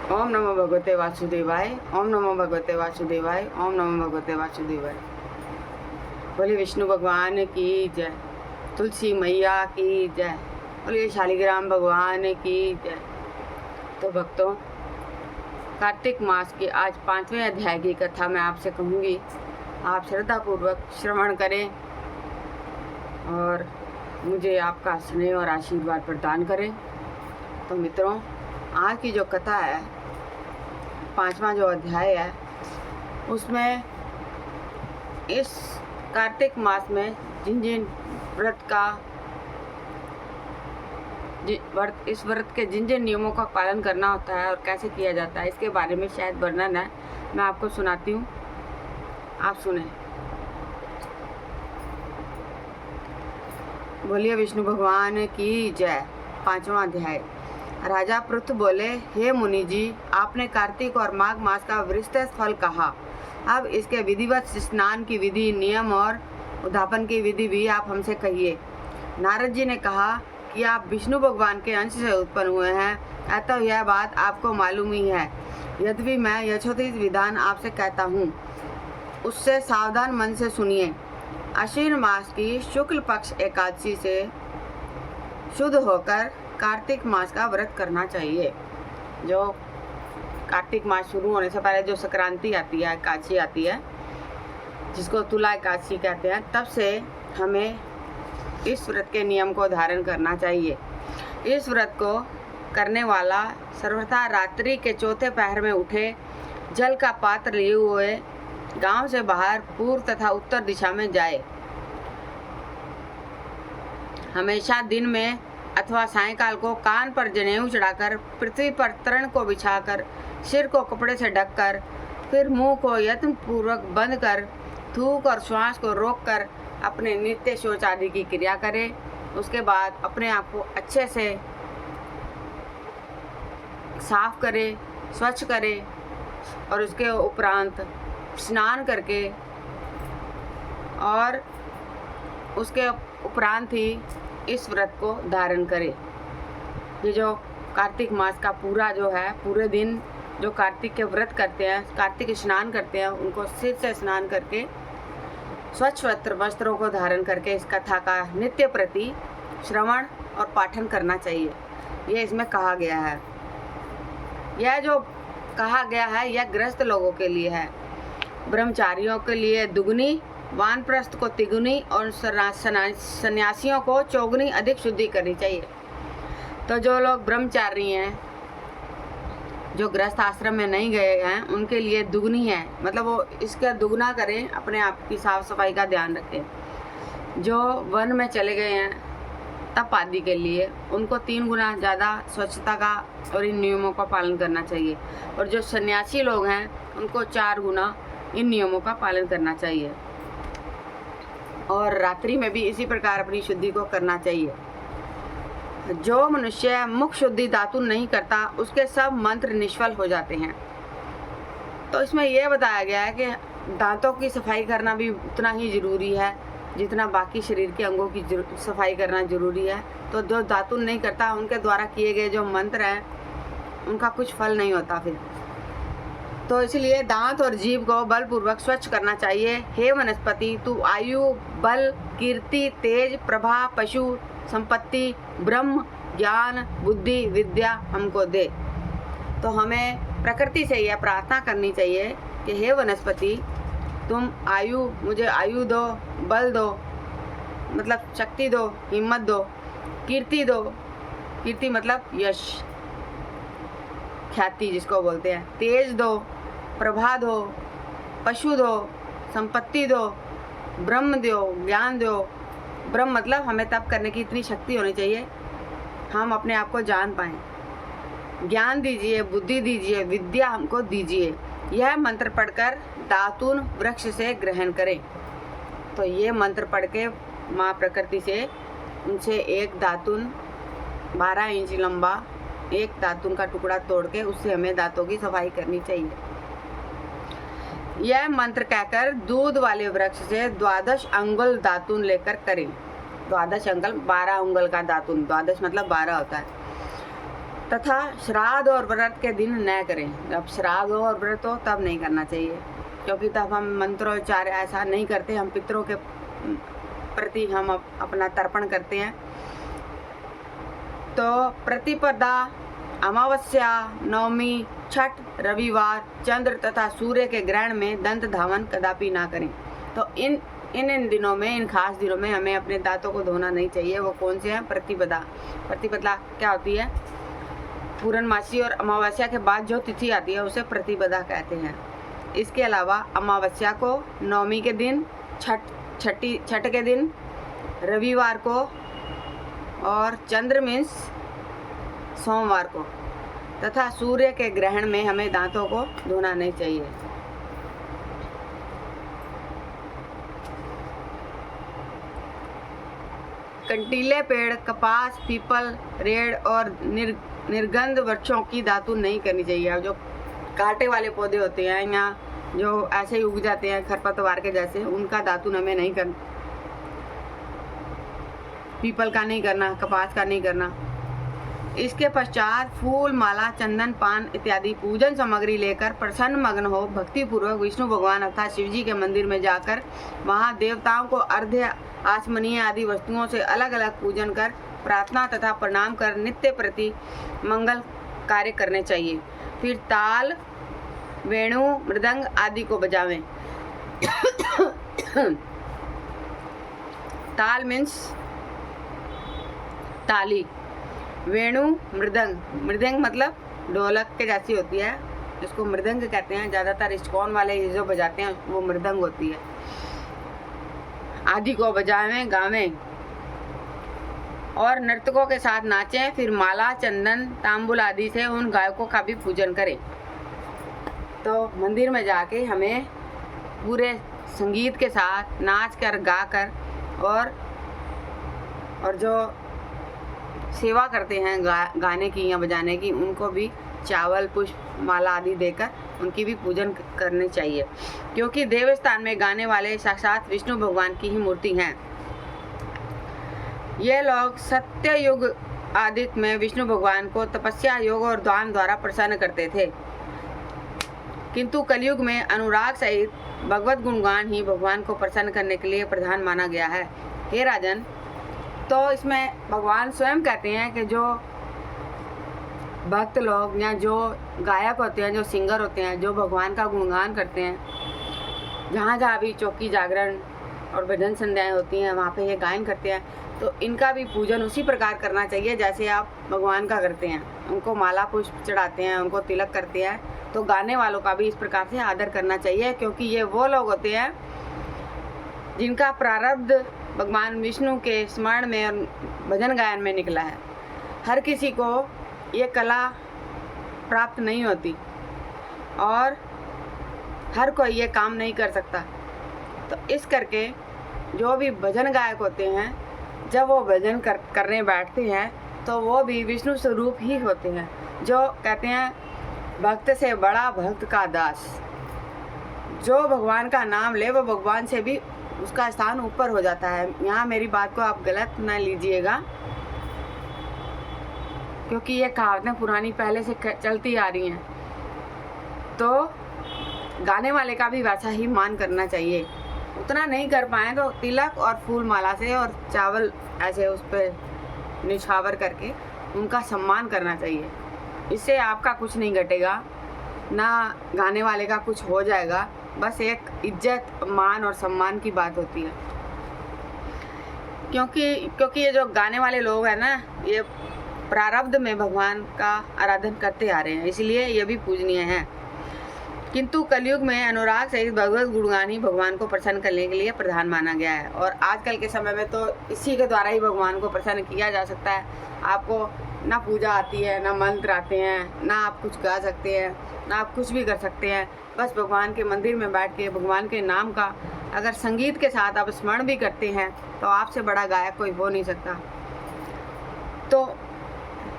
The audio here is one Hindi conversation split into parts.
ओम नमो भगवते वासुदेवाय। ओम नमो भगवते वासुदेवाय। ओम नमो भगवते वासुदेवाय। बोले विष्णु भगवान की जय। तुलसी मैया की जय। बोले शालिग्राम भगवान की जय। तो भक्तों, कार्तिक मास के आज 5वें अध्याय की कथा मैं आपसे कहूँगी। आप श्रद्धापूर्वक श्रवण करें और मुझे आपका स्नेह और आशीर्वाद प्रदान करें। तो मित्रों, आज की जो कथा है, 5वां जो अध्याय है, उसमें इस कार्तिक मास में जिन जिन इस व्रत के जिन जिन नियमों का पालन करना होता है और कैसे किया जाता है, इसके बारे में शायद वर्णन है। मैं आपको सुनाती हूँ, आप सुने। बोलिए विष्णु भगवान की जय। 5वां अध्याय। राजा पृथु बोले, हे मुनि जी, आपने कार्तिक और माघ मास का विस्तृत फल कहा। अब इसके विधिवत स्नान की विधि, नियम और उद्यापन की विधि भी आप हमसे कहिए। नारद जी ने कहा कि आप विष्णु भगवान के अंश से उत्पन्न हुए हैं, अतः यह बात आपको मालूम ही है। यद्यपि मैं यथोचित विधान आपसे कहता हूँ, उससे सावधान मन से सुनिए। आश्विन मास की शुक्ल पक्ष एकादशी से शुद्ध होकर कार्तिक मास का व्रत करना चाहिए। जो कार्तिक मास शुरू होने से पहले जो संक्रांति आती है, एकादशी आती है, जिसको तुला एकादशी कहते हैं, तब से हमें इस व्रत के नियम को धारण करना चाहिए। इस व्रत को करने वाला सर्वथा रात्रि के चौथे पहर में उठे, जल का पात्र लिए हुए गांव से बाहर पूर्व तथा उत्तर दिशा में जाए। हमेशा दिन में अथवा सायंकाल को कान पर जनेऊ चढ़ाकर, पृथ्वी पर तृण को बिछाकर, सिर को कपड़े से ढककर, फिर मुंह को यत्न पूर्वक बंद कर, थूक और श्वास को रोककर अपने नित्य शौच आदि की क्रिया करे। उसके बाद अपने आप को अच्छे से साफ करे, स्वच्छ करे और उसके उपरांत स्नान करके और उसके उपरांत ही इस व्रत को धारण करें। ये जो कार्तिक मास का पूरा जो है, पूरे दिन जो कार्तिक के व्रत करते हैं, कार्तिक स्नान करते हैं, उनको सिर से स्नान करके स्वच्छ वस्त्रों को धारण करके इस कथा का नित्य प्रति श्रवण और पाठन करना चाहिए। ये इसमें कहा गया है। यह जो कहा गया है, यह गृहस्थ लोगों के लिए है। ब्रह्मचारियों के लिए दुगनी, वानप्रस्थ को तिगुनी और सन्यासियों को चौगुनी अधिक शुद्धि करनी चाहिए। तो जो लोग ब्रह्मचारी हैं, जो गृहस्थ आश्रम में नहीं गए हैं, उनके लिए दुगनी है, मतलब वो इसका दुगना करें, अपने आप की साफ सफाई का ध्यान रखें। जो वन में चले गए हैं तप आदि के लिए, उनको 3 गुना ज़्यादा स्वच्छता का और इन नियमों का पालन करना चाहिए। और जो सन्यासी लोग हैं, उनको 4 गुना इन नियमों का पालन करना चाहिए। और रात्रि में भी इसी प्रकार अपनी शुद्धि को करना चाहिए। जो मनुष्य मुख शुद्धि दातुन नहीं करता, उसके सब मंत्र निष्फल हो जाते हैं। तो इसमें यह बताया गया है कि दांतों की सफाई करना भी उतना ही जरूरी है जितना बाकी शरीर के अंगों की सफाई करना जरूरी है। तो जो दातुन नहीं करता, उनके द्वारा किए गए जो मंत्र हैं, उनका कुछ फल नहीं होता फिर। तो इसलिए दांत और जीभ को बलपूर्वक स्वच्छ करना चाहिए। हे वनस्पति, तू आयु, बल, कीर्ति, तेज, प्रभा, पशु, संपत्ति, ब्रह्म, ज्ञान, बुद्धि, विद्या हमको दे। तो हमें प्रकृति से यह प्रार्थना करनी चाहिए कि हे वनस्पति, तुम मुझे आयु दो, बल दो, मतलब शक्ति दो, हिम्मत दो, कीर्ति दो, कीर्ति मतलब यश, ख्याति जिसको बोलते हैं, तेज दो, प्रभा दो, पशु दो, संपत्ति दो, ब्रह्म दो, ज्ञान दो। ब्रह्म मतलब हमें तप करने की इतनी शक्ति होनी चाहिए, हम अपने आप को जान पाएं। ज्ञान दीजिए, बुद्धि दीजिए, विद्या हमको दीजिए। यह मंत्र पढ़कर दातुन वृक्ष से ग्रहण करें। तो ये मंत्र पढ़ के माँ प्रकृति से उनसे एक दातुन 12 इंच लंबा एक दातुन का टुकड़ा तोड़ के उससे हमें दांतों की सफाई करनी चाहिए। यह मंत्र कहकर दूध वाले वृक्ष से 12 अंगुल दातुन लेकर करें। 12 अंगुल, 12 अंगुल का दातुन, 12 मतलब 12 होता है। तथा श्राद्ध और व्रत के दिन न करें। जब श्राद्ध हो और व्रत हो तब नहीं करना चाहिए, क्योंकि तब हम मंत्रोच्चार ऐसा नहीं करते, हम पितरों के प्रति हम अपना तर्पण करते हैं। तो प्रतिपदा, अमावस्या, नवमी, छठ, रविवार, चंद्र तथा सूर्य के ग्रहण में दंत धावन कदापि ना करें। तो इन दिनों में, इन खास दिनों में हमें अपने दांतों को धोना नहीं चाहिए। वो कौन से हैं? प्रतिपदा। प्रतिपदा क्या होती है? पूर्णमासी और अमावस्या के बाद जो तिथि आती है उसे प्रतिपदा कहते हैं। इसके अलावा अमावस्या को, नवमी के दिन, छठ के दिन, रविवार को और चंद्र मीन्स सोमवार को तथा सूर्य के ग्रहण में हमें दांतों को धोना नहीं चाहिए। कंटीले पेड़, कपास, पीपल, रेड़ और निर्गंध वृक्षों की दातुन नहीं करनी चाहिए। अब जो कांटे वाले पौधे होते हैं या जो ऐसे ही उग जाते हैं खरपतवार के जैसे, उनका दातुन हमें नहीं करना। पीपल का नहीं करना, कपास का नहीं करना। इसके पश्चात फूल, माला, चंदन, पान इत्यादि पूजन सामग्री लेकर प्रसन्न मग्न हो भक्ति पूर्वक विष्णु भगवान अर्थात शिव जी के मंदिर में जाकर वहां देवताओं को अर्घ्य, आचमनीय आदि वस्तुओं से अलग अलग पूजन कर प्रार्थना तथा प्रणाम कर नित्य प्रति मंगल कार्य करने चाहिए। फिर ताल, वेणु, मृदंग आदि को बजावें। ताल मीन्स ताली, वेणु मृदंग मतलब ढोलक के जैसी होती है, जिसको मृदंग कहते हैं। ज़्यादातर इस्कॉन वाले जो बजाते हैं वो मृदंग होती है। आदि को बजावें, गावें और नर्तकों के साथ नाचें। फिर माला, चंदन, तांबुल आदि से उन गायकों का भी पूजन करें। तो मंदिर में जाके हमें पूरे संगीत के साथ नाच कर, गा कर और जो सेवा करते हैं गाने की या बजाने की, उनको भी चावल, पुष्प, माला आदि देकर उनकी भी पूजन करनी चाहिए, क्योंकि देवस्थान में गाने वाले साक्षात विष्णु भगवान की ही मूर्ति हैं। ये लोग सत्य युग आदि में विष्णु भगवान को तपस्या, योग और दान द्वारा प्रसन्न करते थे, किंतु कलयुग में अनुराग सहित भगवत गुणगान ही भगवान को प्रसन्न करने के लिए प्रधान माना गया है। हे राजन, तो इसमें भगवान स्वयं कहते हैं कि जो भक्त लोग या जो गायक होते हैं, जो सिंगर होते हैं, जो भगवान का गुणगान करते हैं, जहाँ जहाँ भी चौकी जागरण और भजन संध्याएं होती हैं वहाँ पे ये गायन करते हैं, तो इनका भी पूजन उसी प्रकार करना चाहिए जैसे आप भगवान का करते हैं। उनको माला पुष्प चढ़ाते हैं, उनको तिलक करते हैं, तो गाने वालों का भी इस प्रकार से आदर करना चाहिए, क्योंकि ये वो लोग होते हैं जिनका प्रारब्ध भगवान विष्णु के स्मरण में और भजन गायन में निकला है। हर किसी को ये कला प्राप्त नहीं होती और हर कोई ये काम नहीं कर सकता। तो इस करके जो भी भजन गायक होते हैं, जब वो भजन करने बैठते हैं तो वो भी विष्णु स्वरूप ही होते हैं। जो कहते हैं भक्त से बड़ा भक्त का दास, जो भगवान का नाम ले वो भगवान से भी उसका स्थान ऊपर हो जाता है। यहाँ मेरी बात को आप गलत ना लीजिएगा, क्योंकि ये कहावतें पुरानी पहले से चलती आ रही हैं। तो गाने वाले का भी वैसा ही मान करना चाहिए। उतना नहीं कर पाए तो तिलक और फूल माला से और चावल ऐसे उस पर निछावर करके उनका सम्मान करना चाहिए। इससे आपका कुछ नहीं घटेगा, ना गाने वाले का कुछ हो जाएगा, बस एक इज्जत, मान और सम्मान की बात होती है। क्योंकि ये जो गाने वाले लोग हैं ना, ये प्रारब्ध में भगवान का आराधन करते आ रहे हैं, इसलिए ये भी पूजनीय हैं। किंतु कलयुग में अनुराग सहित भगवत गुणगान ही भगवान को प्रसन्न करने के लिए प्रधान माना गया है। और आजकल के समय में तो इसी के द्वारा ही भगवान को प्रसन्न किया जा सकता है। आपको ना पूजा आती है, ना मंत्र आते हैं, ना आप कुछ गा सकते हैं, ना आप कुछ भी कर सकते हैं। बस भगवान के मंदिर में बैठ के भगवान के नाम का अगर संगीत के साथ आप स्मरण भी करते हैं तो आपसे बड़ा गायक कोई हो नहीं सकता। तो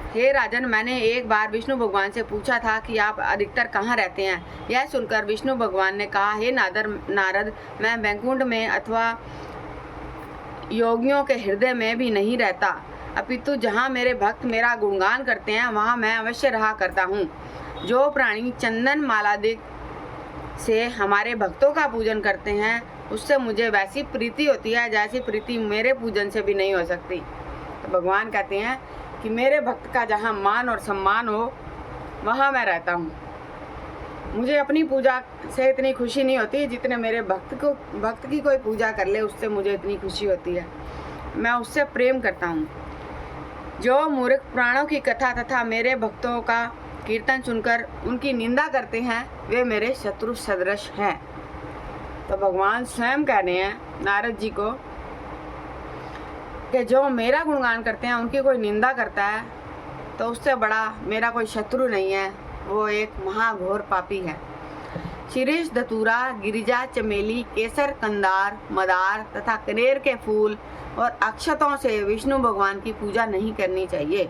हे राजन, मैंने एक बार विष्णु भगवान से पूछा था कि आप अधिकतर कहाँ रहते हैं। यह सुनकर विष्णु भगवान ने कहा, हे नारद, मैं वैकुंठ में अथवा योगियों के हृदय में भी नहीं रहता। अपितु जहाँ मेरे भक्त मेरा गुणगान करते हैं वहाँ मैं अवश्य रहा करता हूँ। जो प्राणी चंदन मालादिक से हमारे भक्तों का पूजन करते हैं उससे मुझे वैसी प्रीति होती है जैसी प्रीति मेरे पूजन से भी नहीं हो सकती। तो भगवान कहते हैं कि मेरे भक्त का जहाँ मान और सम्मान हो वहाँ मैं रहता हूँ। मुझे अपनी पूजा से इतनी खुशी नहीं होती जितने मेरे भक्त की कोई पूजा कर ले उससे मुझे इतनी खुशी होती है। मैं उससे प्रेम करता हूँ। जो मूर्ख प्राणों की कथा तथा मेरे भक्तों का कीर्तन सुनकर उनकी निंदा करते हैं वे मेरे शत्रु सदृश हैं। तो भगवान स्वयं कह रहे हैं नारद जी को कि जो मेरा गुणगान करते हैं उनकी कोई निंदा करता है तो उससे बड़ा मेरा कोई शत्रु नहीं है, वो एक महाघोर पापी है। शिरीष, धतूरा, गिरिजा, चमेली, केसर, कंदार, मदार तथा कनेर के फूल और अक्षतों से विष्णु भगवान की पूजा नहीं करनी चाहिए।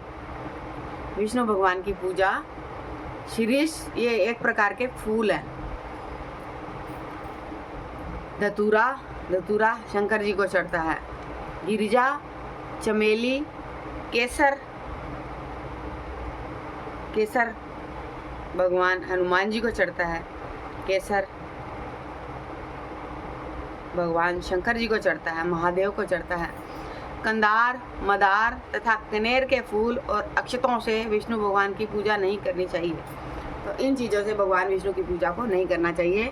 विष्णु भगवान की पूजा, शिरीष ये एक प्रकार के फूल है। धतूरा शंकर जी को चढ़ता है। गिरिजा, चमेली, केसर भगवान हनुमान जी को चढ़ता है। केसर भगवान शंकर जी को चढ़ता है, महादेव को चढ़ता है। कंदार, मदार तथा कनेर के फूल और अक्षतों से विष्णु भगवान की पूजा नहीं करनी चाहिए। तो इन चीज़ों से भगवान विष्णु की पूजा को नहीं करना चाहिए।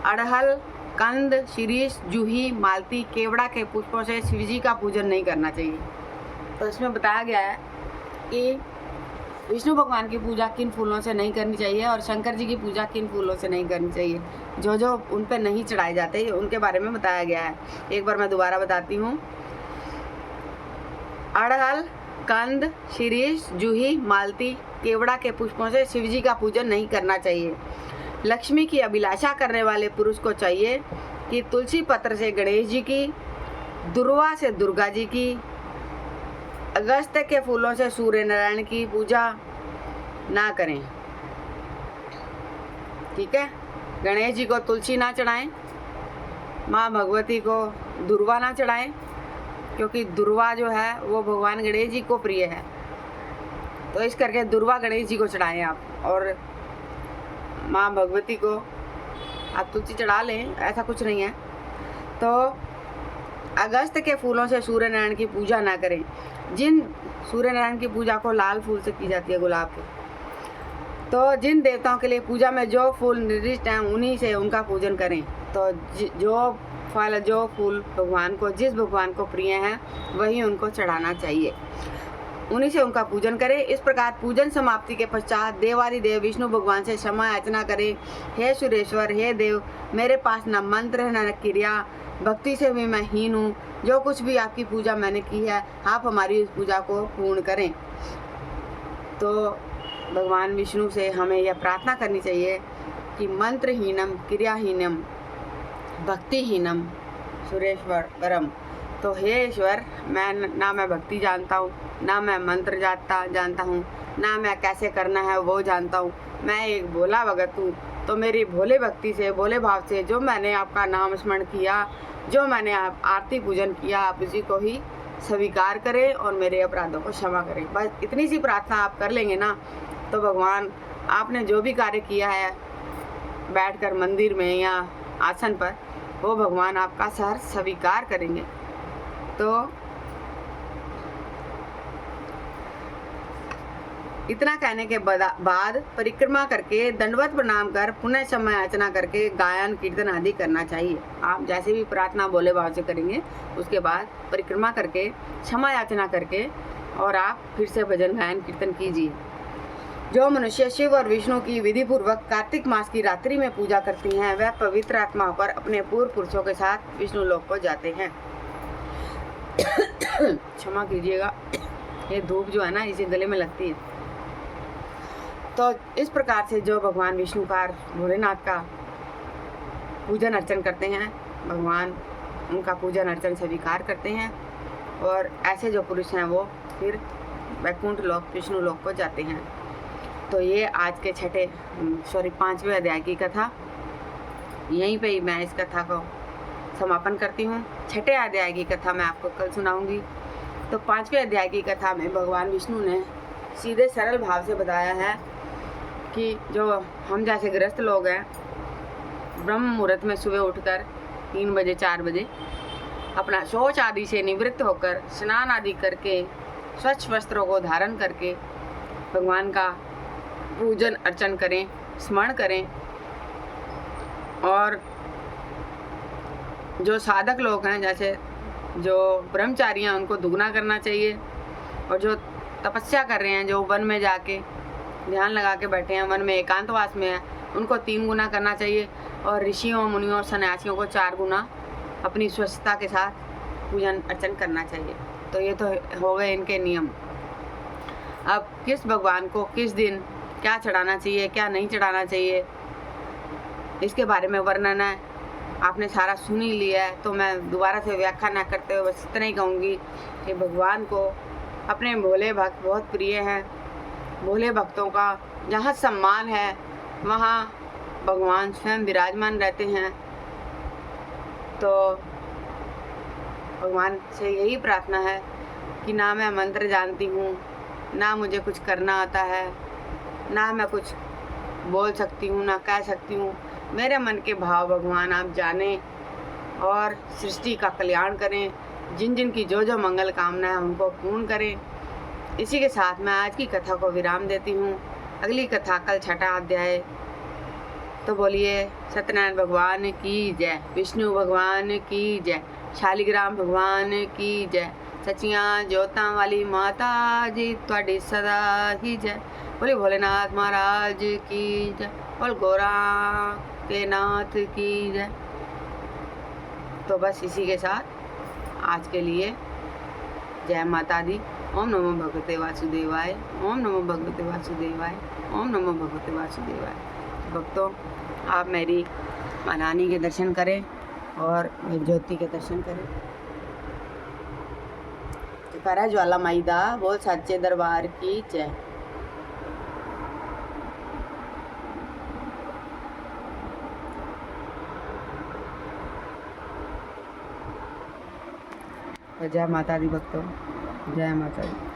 अड़हल, कंद, शिरीष, जूही, मालती, केवड़ा के पुष्पों से शिव जी का पूजन नहीं करना चाहिए। तो इसमें बताया गया है कि विष्णु भगवान की पूजा किन फूलों से नहीं करनी चाहिए और शंकर जी की पूजा किन फूलों से नहीं करनी चाहिए। जो जो उन पर नहीं चढ़ाए जाते उनके बारे में बताया गया है। एक बार मैं दोबारा बताती हूँ। अड़हल, कंद, शिरीष, जूही, मालती, केवड़ा के पुष्पों से शिव जी का पूजन नहीं करना चाहिए। लक्ष्मी की अभिलाषा करने वाले पुरुष को चाहिए कि तुलसी पत्र से गणेश जी की, दुर्वा से दुर्गा जी की, अगस्त्य के फूलों से सूर्य नारायण की पूजा ना करें। ठीक है, गणेश जी को तुलसी ना चढ़ाएं, माँ भगवती को दुर्वा ना चढ़ाएं, क्योंकि दुर्वा जो है वो भगवान गणेश जी को प्रिय है। तो इस करके दुर्वा गणेश जी को चढ़ाएं आप, और माँ भगवती को आप तुलसी चढ़ा लें, ऐसा कुछ नहीं है। तो अगस्त के फूलों से सूर्य नारायण की पूजा ना करें। जिन सूर्य नारायण की पूजा को लाल फूल से की जाती है, गुलाब के, तो जिन देवताओं के लिए पूजा में जो फूल निर्दिष्ट हैं उन्हीं से उनका पूजन करें। तो जो फल, जो फूल भगवान को, जिस भगवान को प्रिय हैं वही उनको चढ़ाना चाहिए, उन्हीं से उनका पूजन करें। इस प्रकार पूजन समाप्ति के पश्चात देवादिदेव विष्णु भगवान से क्षमा याचना करें। हे सुरेश्वर, हे देव, मेरे पास न मंत्र न क्रिया, भक्ति से भी मैं हीन हूँ। जो कुछ भी आपकी पूजा मैंने की है आप हमारी उस पूजा को पूर्ण करें। तो भगवान विष्णु से हमें यह प्रार्थना करनी चाहिए कि मंत्रहीनम क्रियाहीनम भक्तिहीनम सुरेश्वर परम। तो हे ईश्वर, मैं भक्ति जानता हूँ, ना मैं मंत्र जानता हूँ, ना मैं कैसे करना है वो जानता हूँ। मैं एक भोला भगत हूँ। तो मेरी भोले भक्ति से, भोले भाव से जो मैंने आपका नाम स्मरण किया, जो मैंने आप आरती पूजन किया, आप उसी को ही स्वीकार करें और मेरे अपराधों को क्षमा करें। बस इतनी सी प्रार्थना आप कर लेंगे ना, तो भगवान आपने जो भी कार्य किया है बैठकर मंदिर में या आसन पर, वो भगवान आपका सहर्ष स्वीकार करेंगे। तो इतना कहने के बाद परिक्रमा करके दंडवत प्रणाम कर पुनः समय याचना करके गायन कीर्तन आदि करना चाहिए। आप जैसे भी प्रार्थना भोले भाव से करेंगे उसके बाद परिक्रमा करके क्षमा याचना करके और आप फिर से भजन गायन कीर्तन कीजिए। जो मनुष्य शिव और विष्णु की विधि पूर्वक कार्तिक मास की रात्रि में पूजा करती हैं वह पवित्र आत्मा होकर अपने पूर्व पुरुषों के साथ विष्णु लोक को जाते हैं। क्षमा कीजिएगा, ये धूप जो है ना इसे गले में लगती है। तो इस प्रकार से जो भगवान विष्णु का, भोलेनाथ का पूजन अर्चन करते हैं, भगवान उनका पूजन अर्चन स्वीकार करते हैं और ऐसे जो पुरुष हैं वो फिर वैकुंठ लोक, विष्णु लोक को जाते हैं। तो ये आज के 5वें अध्याय की कथा, यहीं पे ही मैं इस कथा को समापन करती हूँ। 6ठे अध्याय की कथा मैं आपको कल सुनाऊंगी। तो 5वें अध्याय की कथा में भगवान विष्णु ने सीधे सरल भाव से बताया है कि जो हम जैसे गृहस्थ लोग हैं, ब्रह्म मुहूर्त में सुबह उठकर 3 बजे 4 बजे अपना शौच आदि से निवृत्त होकर स्नान आदि करके स्वच्छ वस्त्रों को धारण करके भगवान का पूजन अर्चन करें, स्मरण करें। और जो साधक लोग हैं, जैसे जो ब्रह्मचारी हैं, उनको दुगना करना चाहिए। और जो तपस्या कर रहे हैं, जो वन में जाके ध्यान लगा के बैठे हैं, वन में एकांतवास में हैं, उनको 3 गुना करना चाहिए। और ऋषियों, मुनियों और सन्यासियों को 4 गुना अपनी स्वच्छता के साथ पूजन अर्चन करना चाहिए। तो ये तो हो गए इनके नियम। अब किस भगवान को किस दिन क्या चढ़ाना चाहिए, क्या नहीं चढ़ाना चाहिए, इसके बारे में वर्णन है। आपने सारा सुन ही लिया है, तो मैं दोबारा से व्याख्या न करते हुए बस इतना ही कहूँगी कि भगवान को अपने भोले भक्त बहुत प्रिय हैं। भोले भक्तों का जहाँ सम्मान है वहाँ भगवान स्वयं विराजमान रहते हैं। तो भगवान से यही प्रार्थना है कि ना मैं मंत्र जानती हूँ, ना मुझे कुछ करना आता है, ना मैं कुछ बोल सकती हूँ, ना कह सकती हूँ। मेरे मन के भाव भगवान आप जानें और सृष्टि का कल्याण करें। जिन जिन की जो जो मंगल कामना है उनको पूर्ण करें। इसी के साथ मैं आज की कथा को विराम देती हूँ। अगली कथा कल 6वां अध्याय। तो बोलिए सत्यनारायण भगवान की जय, विष्णु भगवान की जय, शालिग्राम भगवान की जय, सचियां ज्योतां वाली माता जी ਤੁਹਾਡੀ सदा ही जय। बोले भोलेनाथ महाराज की जय, बोल गोरा के नाथ की जय। तो बस इसी के साथ आज के लिए जय माता दी। ओम नमो भगवते वासुदेवाय, ओम नमो भगवते वासुदेवाय, ओम नमो भगवते वासुदेवाय। भक्तों, आप मेरी महारानी के दर्शन करें और मेरी ज्योति के दर्शन करें। जयकारा ज्वाला माई दा, बोल सच्चे दरबार की जय। जय माता दी भक्तों, जय माता दी।